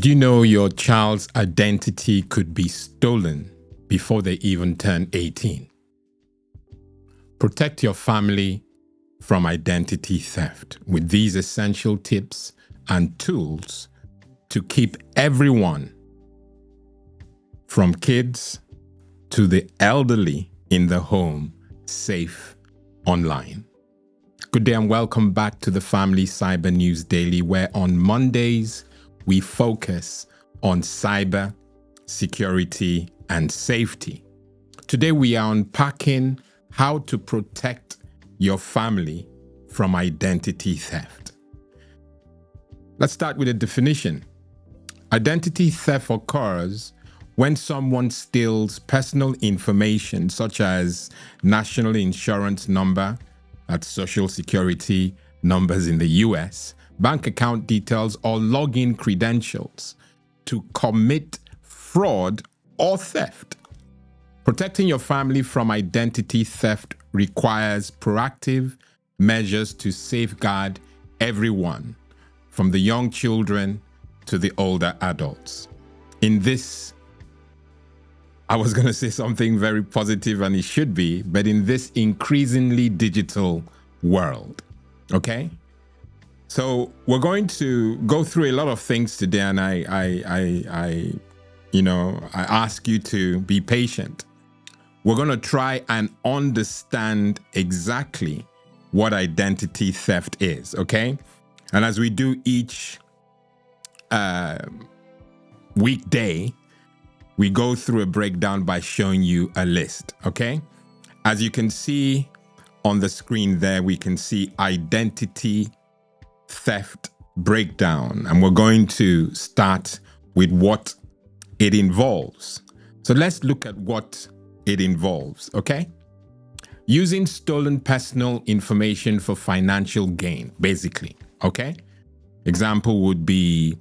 Did you know your child's identity could be stolen before they even turn 18? Protect your family from identity theft with these essential tips and tools to keep everyone, from kids to the elderly in the home, safe online. Good day and welcome back to the Family Cyber News Daily, where on Mondays, we focus on cyber security and safety. Today, we are unpacking how to protect your family from identity theft. Let's start with a definition. Identity theft occurs when someone steals personal information such as national insurance number, that's social security numbers in the US, bank account details, or login credentials to commit fraud or theft. Protecting your family from identity theft requires proactive measures to safeguard everyone, from the young children to the older adults. In this, I was going to say something very positive, and it should be, but in this increasingly digital world, okay? So we're going to go through a lot of things today, and I ask you to be patient. We're going to try and understand exactly what identity theft is, okay? And as we do each weekday, we go through a breakdown by showing you a list, okay? As you can see on the screen there, we can see identity theft breakdown, and we're going to start with what it involves. So let's look at what it involves, okay? Using stolen personal information for financial gain, basically, okay? Example would be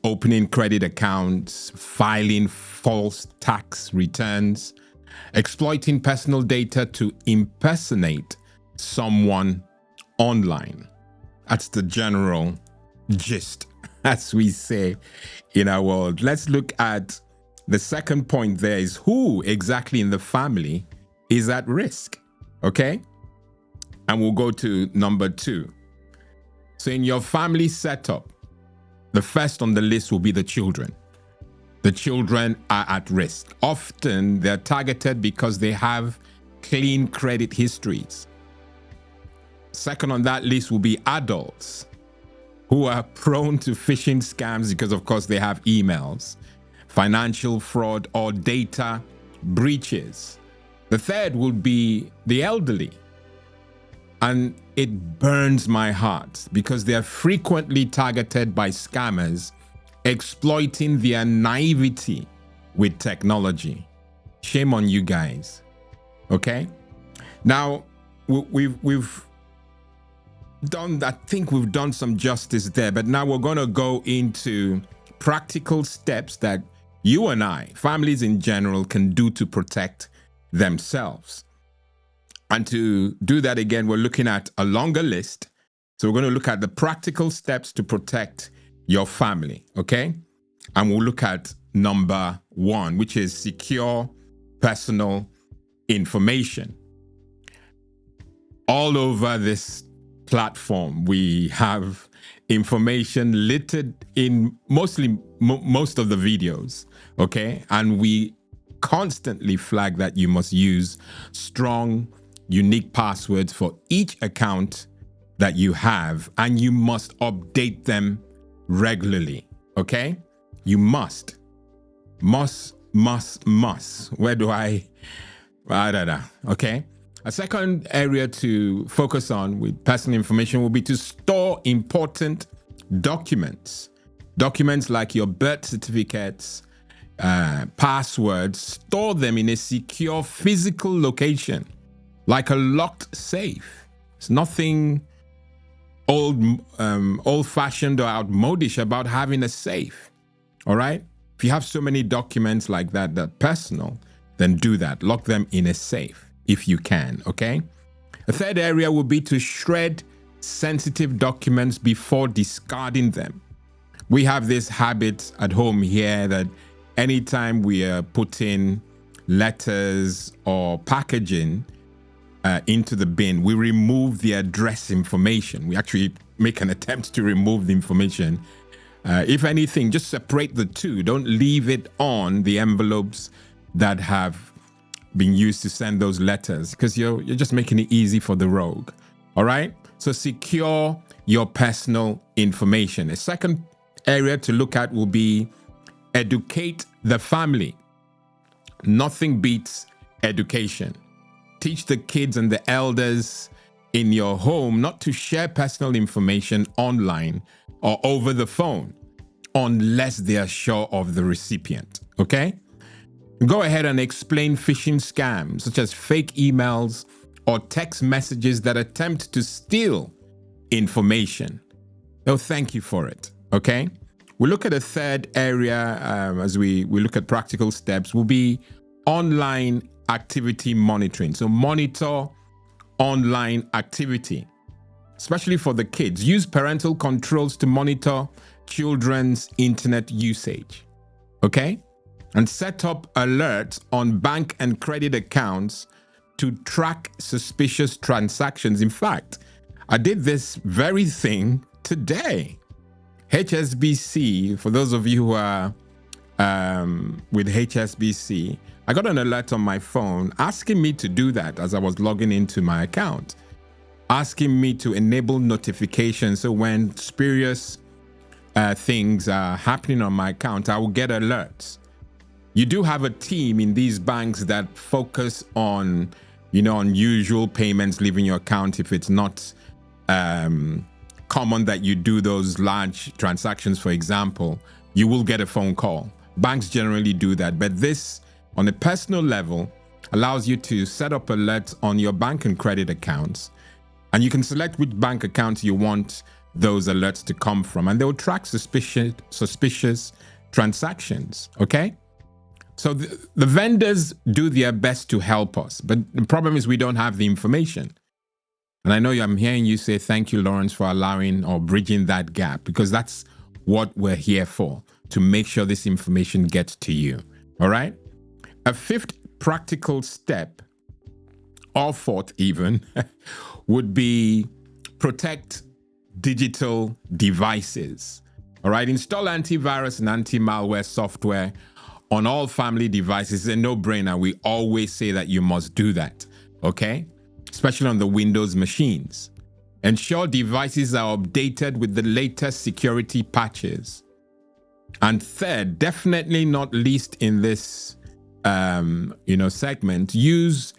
opening credit accounts, filing false tax returns, exploiting personal data to impersonate someone online. That's the general gist, as we say in our world. Let's look at the second point. There is who exactly in the family is at risk, okay? And we'll go to number 2. So in your family setup, the first on the list will be the children. The children are at risk. Often they're targeted because they have clean credit histories. Second on that list will be adults who are prone to phishing scams because, of course, they have emails, financial fraud, or data breaches. The third will be the elderly. And it burns my heart because they are frequently targeted by scammers exploiting their naivety with technology. Shame on you guys. Okay? Now, we've done, I think we've done some justice there, but now we're going to go into practical steps that you and I, families in general, can do to protect themselves. And to do that, again, we're looking at a longer list. So we're going to look at the practical steps to protect your family, okay? And we'll look at number 1, which is secure personal information. All over this platform, we have information littered in most of the videos, okay? And we constantly flag that you must use strong, unique passwords for each account that you have, and you must update them regularly, okay? You must. Where do I don't know, okay? A second area to focus on with personal information will be to store important documents. Documents like your birth certificates, passwords, store them in a secure physical location, like a locked safe. It's nothing old-fashioned or outmodish about having a safe, all right? If you have so many documents like that that are personal, then do that. Lock them in a safe if you can, okay? A third area will be to shred sensitive documents before discarding them. We have this habit at home here that anytime we are putting letters or packaging into the bin, we remove the address information. We actually make an attempt to remove the information. If anything, just separate the two. Don't leave it on the envelopes that have been used to send those letters, because you're just making it easy for the rogue. All right? So secure your personal information. A second area to look at will be educate the family. Nothing beats education. Teach the kids and the elders in your home not to share personal information online or over the phone unless they are sure of the recipient. Okay? Go ahead and explain phishing scams such as fake emails or text messages that attempt to steal information. They'll thank you for it. Okay? We look at a third area as we look at practical steps will be online activity monitoring. So monitor online activity, especially for the kids. Use parental controls to monitor children's internet usage. Okay? And set up alerts on bank and credit accounts to track suspicious transactions. In fact, I did this very thing today. HSBC, for those of you who are with HSBC, I got an alert on my phone asking me to do that as I was logging into my account, asking me to enable notifications. So when spurious things are happening on my account, I will get alerts. You do have a team in these banks that focus on, unusual payments leaving your account. If it's not common that you do those large transactions, for example, you will get a phone call. Banks generally do that, but this, on a personal level, allows you to set up alerts on your bank and credit accounts, and you can select which bank accounts you want those alerts to come from, and they will track suspicious transactions. Okay? So the vendors do their best to help us, but the problem is we don't have the information. And I know I'm hearing you say, thank you, Lawrence, for allowing or bridging that gap, because that's what we're here for, to make sure this information gets to you. All right? A fifth practical step, or fourth even, would be protect digital devices. All right? Install antivirus and anti-malware software on all family devices. It's a no-brainer. We always say that you must do that. Okay? Especially on the Windows machines. Ensure devices are updated with the latest security patches. And third, definitely not least in this segment, use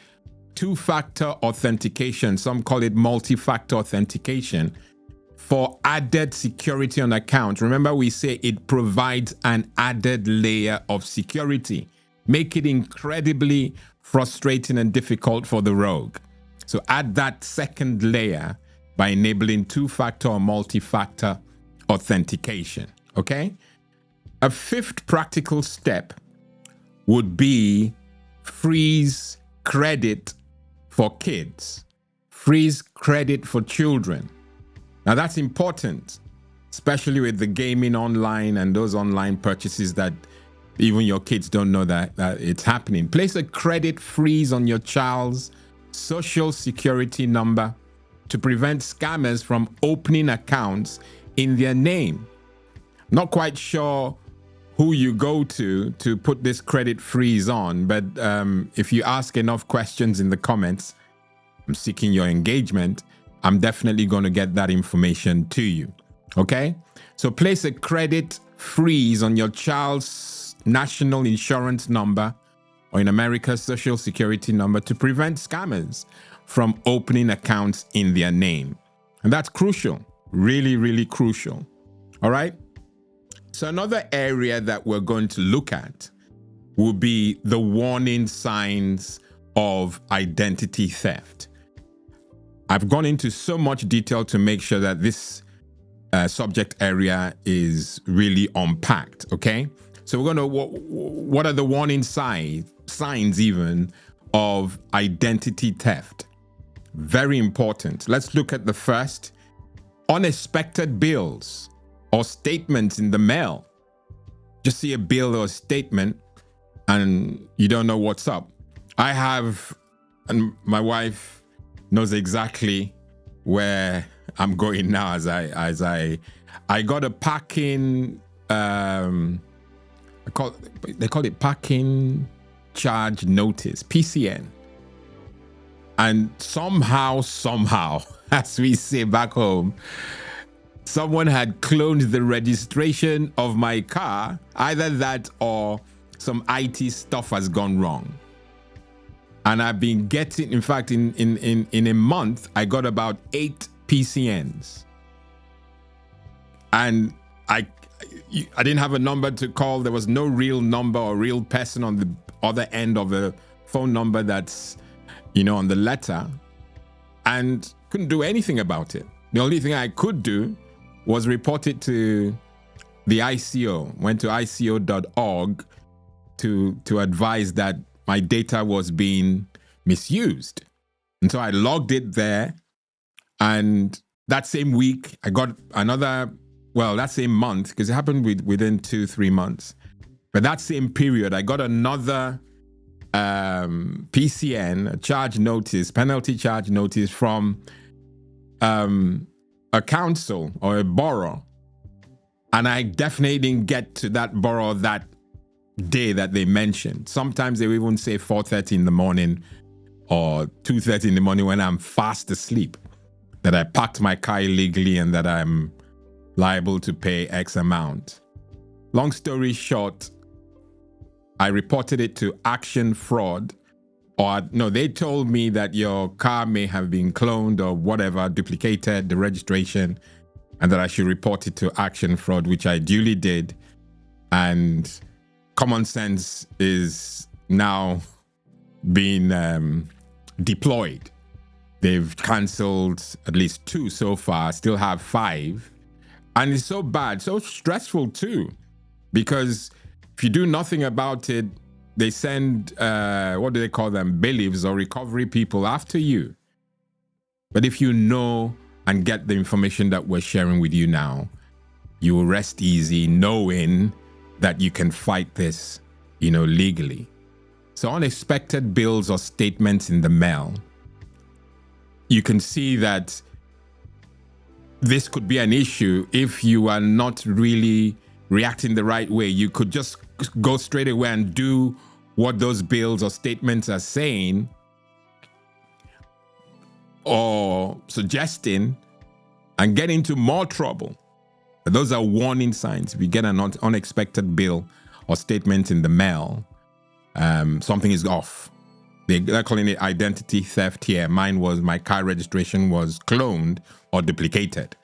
two-factor authentication. Some call it multi-factor authentication for added security on account. Remember, we say it provides an added layer of security. Make it incredibly frustrating and difficult for the rogue. So add that second layer by enabling two-factor or multi-factor authentication, okay? A fifth practical step would be freeze credit for kids. Freeze credit for children. Now that's important, especially with the gaming online and those online purchases that even your kids don't know that it's happening. Place a credit freeze on your child's social security number to prevent scammers from opening accounts in their name. Not quite sure who you go to put this credit freeze on, but if you ask enough questions in the comments, I'm seeking your engagement, I'm definitely going to get that information to you. Okay? So place a credit freeze on your child's national insurance number, or in America, social security number, to prevent scammers from opening accounts in their name. And that's crucial, really, really crucial. All right? So another area that we're going to look at will be the warning signs of identity theft. I've gone into so much detail to make sure that this subject area is really unpacked, okay? So we're going to, what are the warning signs even of identity theft? Very important. Let's look at the first. Unexpected bills or statements in the mail. Just see a bill or a statement and you don't know what's up. I have, and my wife knows exactly where I'm going now as I got a parking, they call it parking charge notice, PCN. And somehow, as we say back home, someone had cloned the registration of my car. Either that or some IT stuff has gone wrong. And I've been getting, in fact, in a month, I got about 8 PCNs. And I didn't have a number to call. There was no real number or real person on the other end of the phone number that's, on the letter, and couldn't do anything about it. The only thing I could do was report it to the ICO. Went to ICO.org to advise that my data was being misused. And so I logged it there. And that same week, I got another, that same month, because it happened within 2-3 months. But that same period, I got another PCN, a charge notice, penalty charge notice from a council or a borough. And I definitely didn't get to that borough that day that they mentioned. Sometimes they even say 4:30 in the morning or 2:30 in the morning when I'm fast asleep, that I parked my car illegally and that I'm liable to pay X amount. Long story short, I reported it to Action Fraud, or no, they told me that your car may have been cloned or whatever, duplicated the registration, and that I should report it to Action Fraud, which I duly did. And common sense is now being deployed. They've cancelled at least 2 so far, still have 5. And it's so bad, so stressful too, because if you do nothing about it, they send, what do they call them, bailiffs or recovery people after you. But if you know and get the information that we're sharing with you now, you will rest easy knowing that you can fight this, legally. So unexpected bills or statements in the mail, you can see that this could be an issue if you are not really reacting the right way. You could just go straight away and do what those bills or statements are saying or suggesting and get into more trouble. Those are warning signs. If you get an unexpected bill or statement in the mail, something is off. They're calling it identity theft here. My car registration was cloned or duplicated.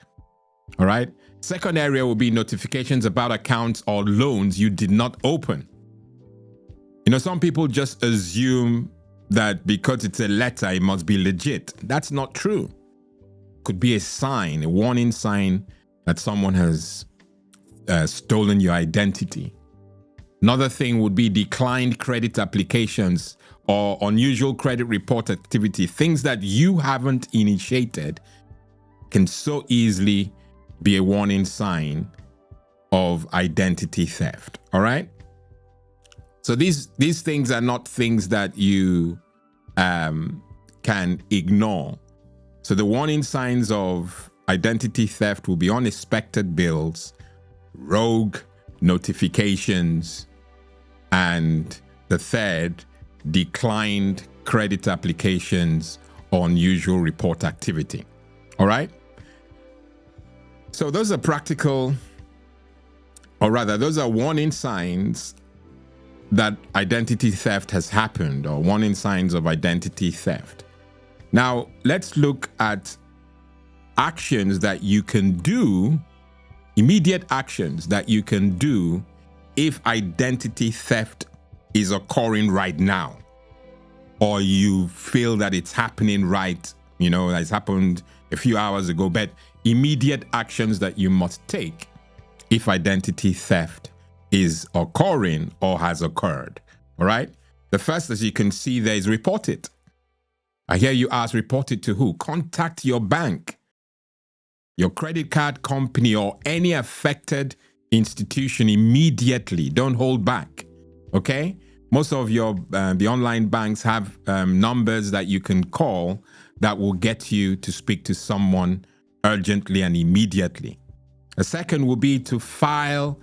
All right. Second area will be notifications about accounts or loans you did not open. Some people just assume that because it's a letter, it must be legit. That's not true. Could be a sign, a warning sign that someone has stolen your identity. Another thing would be declined credit applications or unusual credit report activity. Things that you haven't initiated can so easily be a warning sign of identity theft. All right. So these things are not things that you can ignore. So the warning signs of identity theft will be unexpected bills, rogue notifications, and the third, declined credit applications or unusual report activity. All right. So those are practical, or rather, those are warning signs that identity theft has happened, or warning signs of identity theft. Now, let's look at actions that you can do, immediate actions that you can do if identity theft is occurring right now, or you feel that it's happening right, it's happened a few hours ago, but immediate actions that you must take if identity theft is occurring or has occurred. All right. The first, as you can see there, is report it. I hear you ask, report it to who? Contact your bank. your credit card company, or any affected institution immediately. Don't hold back. Okay? Most of your the online banks have numbers that you can call that will get you to speak to someone urgently and immediately. A second will be to file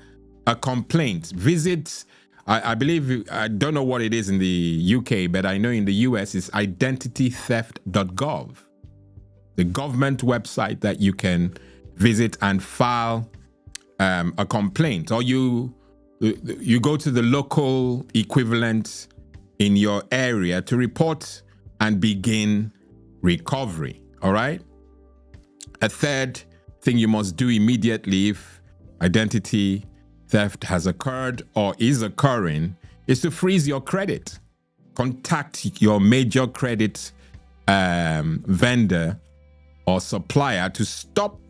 a complaint. Visit, I believe, I don't know what it is in the UK, but I know in the US it's identitytheft.gov, the government website that you can visit and file a complaint. Or you go to the local equivalent in your area to report and begin recovery. All right. A third thing you must do immediately if identity theft has occurred or is occurring is to freeze your credit. Contact your major credit vendor or supplier to stop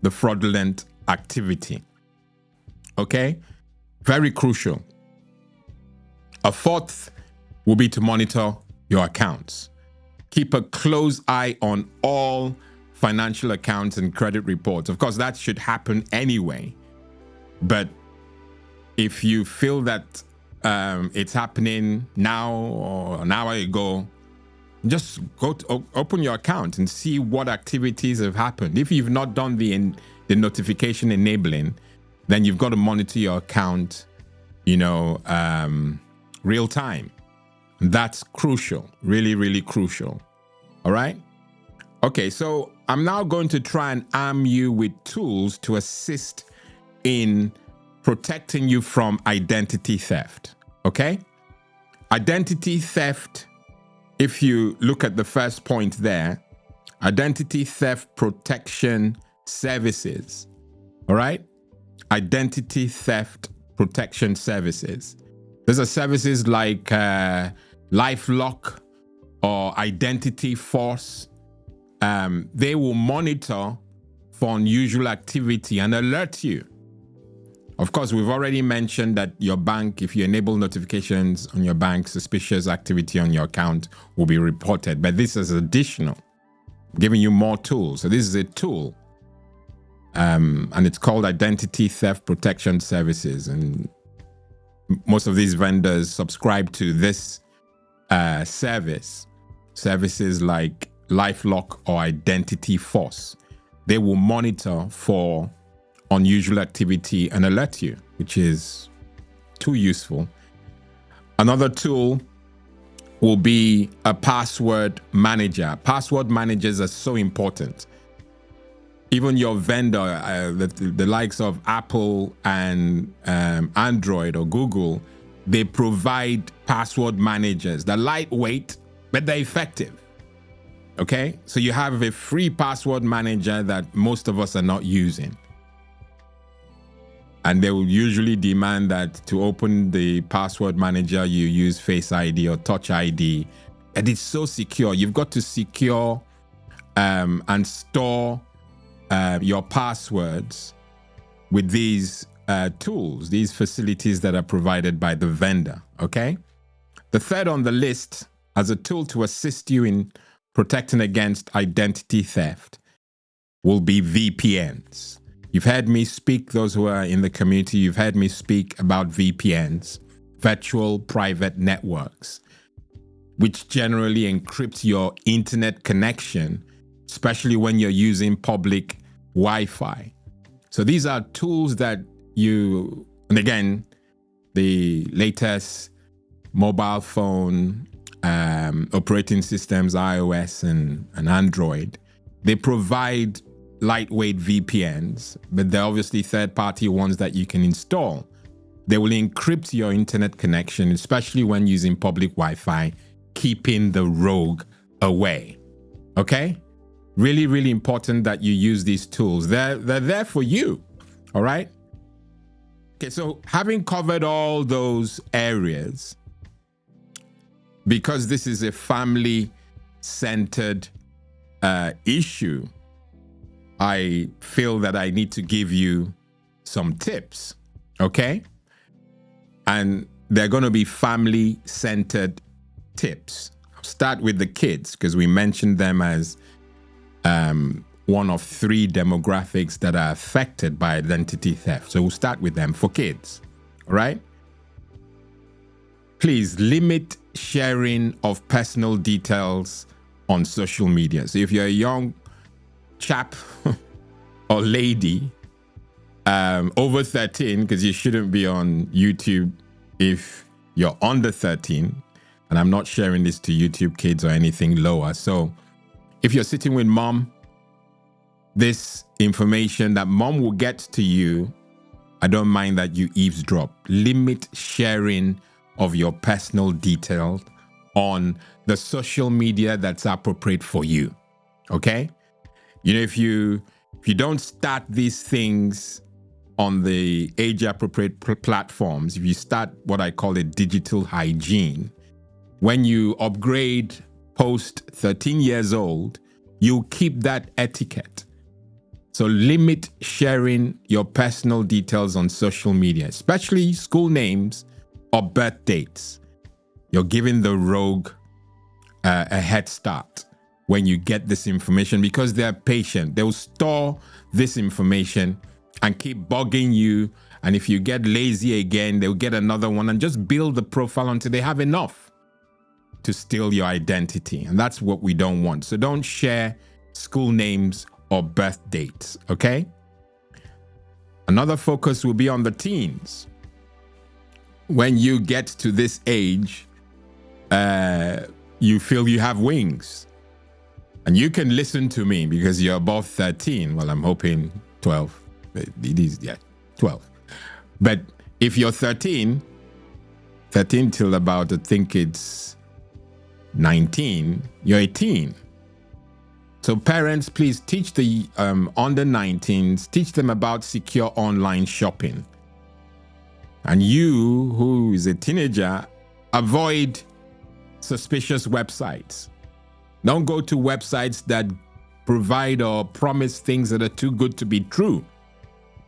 the fraudulent activity. Okay? Very crucial. A fourth will be to monitor your accounts. Keep a close eye on all financial accounts and credit reports. Of course, that should happen anyway. But if you feel that it's happening now or an hour ago, just go to open your account and see what activities have happened. If you've not done the notification enabling, then you've got to monitor your account, real time. That's crucial, really, really crucial. All right. Okay, so I'm now going to try and arm you with tools to assist in protecting you from identity theft. Okay? Identity theft, if you look at the first point there, identity theft protection services. All right? Identity theft protection services. Those are services like LifeLock or Identity Force. They will monitor for unusual activity and alert you. Of course, we've already mentioned that your bank, if you enable notifications on your bank, suspicious activity on your account will be reported. But this is additional, giving you more tools. So this is a tool, and it's called Identity Theft Protection Services. And most of these vendors subscribe to this service. Services like LifeLock or Identity Force. They will monitor for unusual activity and alert you, which is too useful. Another tool will be a password manager. Password managers are so important. Even your vendor, the likes of Apple and Android or Google, they provide password managers. They're lightweight, but they're effective. Okay, so you have a free password manager that most of us are not using. And they will usually demand that to open the password manager, you use Face ID or Touch ID. And it's so secure. You've got to secure and store your passwords with these tools, these facilities that are provided by the vendor. Okay. The third on the list as a tool to assist you in protecting against identity theft will be VPNs. You've heard me speak, those who are in the community, you've heard me speak about VPNs, virtual private networks, which generally encrypt your internet connection, especially when you're using public Wi-Fi. So these are tools that you, and again, the latest mobile phone operating systems, iOS and Android, they provide lightweight VPNs, but they're obviously third-party ones that you can install. They will encrypt your internet connection, especially when using public Wi-Fi, keeping the rogue away. Okay? Really, really important that you use these tools. They're there for you. All right? Okay, so having covered all those areas, because this is a family-centered issue, I feel that I need to give you some tips, okay? And they're going to be family-centered tips. I'll start with the kids because we mentioned them as one of three demographics that are affected by identity theft. So we'll start with them for kids. All right. Please limit sharing of personal details on social media. So if you're a young chap or lady over 13, because you shouldn't be on YouTube if you're under 13, and I'm not sharing this to YouTube kids or anything lower. So if you're sitting with mom, this information that mom will get to you, I don't mind that you eavesdrop. Limit sharing of your personal details on the social media that's appropriate for you. Okay? You know, if you don't start these things on the age-appropriate platforms, if you start what I call a digital hygiene, when you upgrade post 13 years old, you'll keep that etiquette. So limit sharing your personal details on social media, especially school names or birth dates. You're giving the rogue a head start when you get this information, because they're patient. They'll store this information and keep bugging you. And if you get lazy again, they'll get another one and just build the profile until they have enough to steal your identity. And that's what we don't want. So don't share school names or birth dates, okay? Another focus will be on the teens. When you get to this age, you feel you have wings. And you can listen to me because you're above 13. Well, I'm hoping 12. It is, yeah, 12. But if you're 13 till about, I think it's 19, you're 18. So parents, please teach the under 19s, teach them about secure online shopping. And you, who is a teenager, avoid suspicious websites. Don't go to websites that provide or promise things that are too good to be true.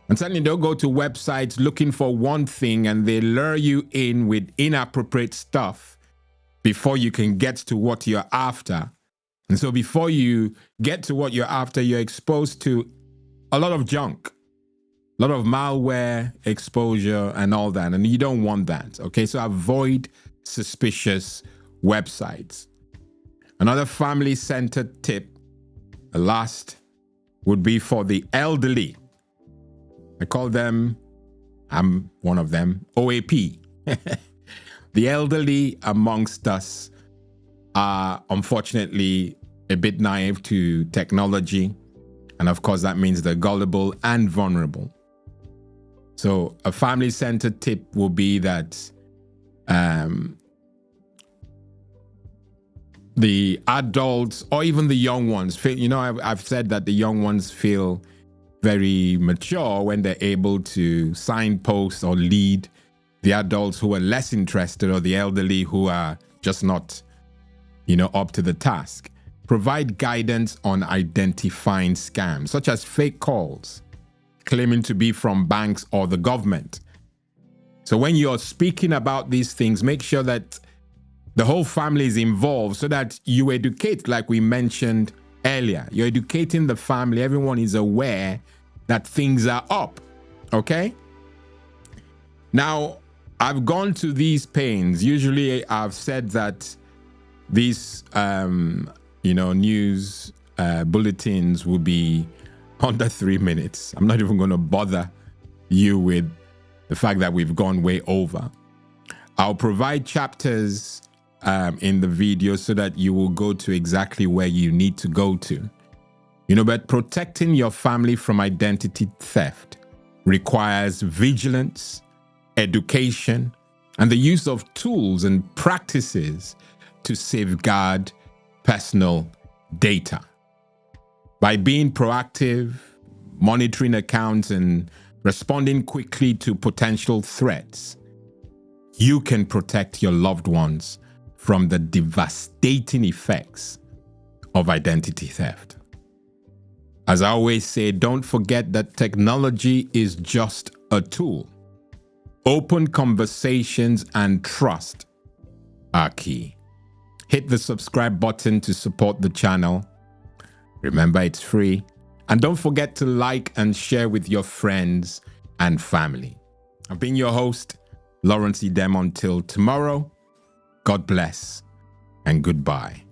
And certainly don't go to websites looking for one thing and they lure you in with inappropriate stuff before you can get to what you're after. And so before you get to what you're after, you're exposed to a lot of junk, a lot of malware exposure and all that. And you don't want that. Okay, so avoid suspicious websites. Another family-centered tip, the last, would be for the elderly. I call them, I'm one of them, OAP. The elderly amongst us are unfortunately a bit naive to technology. And of course, that means they're gullible and vulnerable. So a family-centered tip will be that the adults or even the young ones feel, you know, I've said that the young ones feel very mature when they're able to signpost or lead the adults who are less interested, or the elderly who are just not, you know, up to the task. Provide guidance on identifying scams, such as fake calls, claiming to be from banks or the government. So when you're speaking about these things, make sure that the whole family is involved so that you educate, like we mentioned earlier. You're educating the family. Everyone is aware that things are up, okay? Now, I've gone to these pains. Usually I've said that these, news bulletins will be under 3 minutes. I'm not even going to bother you with the fact that we've gone way over. I'll provide chapters in the video so that you will go to exactly where you need to go to. You know, but protecting your family from identity theft requires vigilance, education, and the use of tools and practices to safeguard personal data. By being proactive, monitoring accounts, and responding quickly to potential threats, you can protect your loved ones from the devastating effects of identity theft. As I always say, don't forget that technology is just a tool. Open conversations and trust are key. Hit the subscribe button to support the channel. Remember, it's free. And don't forget to like and share with your friends and family. I've been your host, Lawrence Idem. Until tomorrow, God bless and goodbye.